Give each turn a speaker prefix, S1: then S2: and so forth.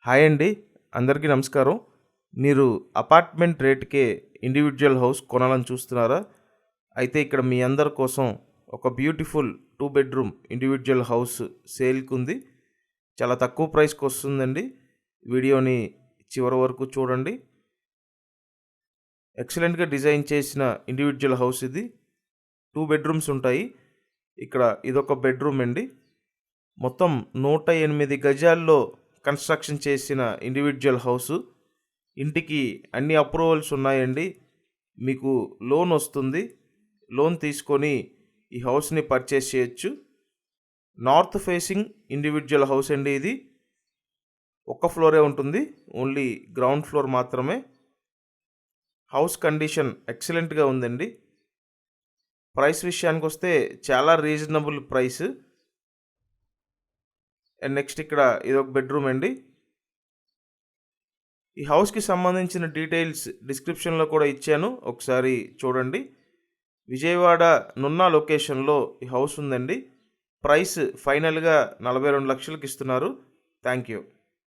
S1: Hi అండి. అందరికీ నమస్కారం. మీరు అపార్ట్మెంట్ రేట్‌కే ఇండివిడ్యువల్ హౌస్ కొనాలని చూస్తున్నారా? అయితే ఇక్కడ మీ అందరి కోసం ఒక బ్యూటిఫుల్ 2 బెడ్‌రూమ్ ఇండివిడ్యువల్ హౌస్ సేల్‌కుంది. చాలా తక్కువ ప్రైస్‌కి వస్తుందండి. వీడియోని చివరి వరకు చూడండి. ఎక్సలెంట్‌గా డిజైన్ చేసిన ఇండివిడ్యువల్ హౌస్ ఇది. 2 బెడ్‌రూమ్స్ ఉంటాయి. ఇక్కడ ఇదొక బెడ్‌రూమ్ అండి. మొత్తం 108 గజాల్లో కన్స్ట్రక్షన్ చేసిన ఇండివిడ్యువల్ హౌసు. ఇంటికి అన్ని అప్రూవల్స్ ఉన్నాయండి. మీకు లోన్ వస్తుంది. లోన్ తీసుకొని ఈ హౌస్ని పర్చేస్ చేయొచ్చు. నార్త్ ఫేసింగ్ ఇండివిడ్యువల్ హౌస్ అండి ఇది. ఒక్క ఫ్లోరే ఉంటుంది. ఓన్లీ గ్రౌండ్ ఫ్లోర్ మాత్రమే. హౌస్ కండిషన్ ఎక్సలెంట్గా ఉందండి. ప్రైస్ విషయానికి వస్తే చాలా రీజనబుల్ ప్రైస్. అండ్ నెక్స్ట్ ఇక్కడ ఇదొక బెడ్రూమ్ అండి. ఈ హౌస్కి సంబంధించిన డీటెయిల్స్ డిస్క్రిప్షన్లో కూడా ఇచ్చాను, ఒకసారి చూడండి. విజయవాడ నున్నా లొకేషన్లో ఈ హౌస్ ఉందండి. ప్రైస్ ఫైనల్గా 42 లక్షలకి ఇస్తున్నారు. Thank you.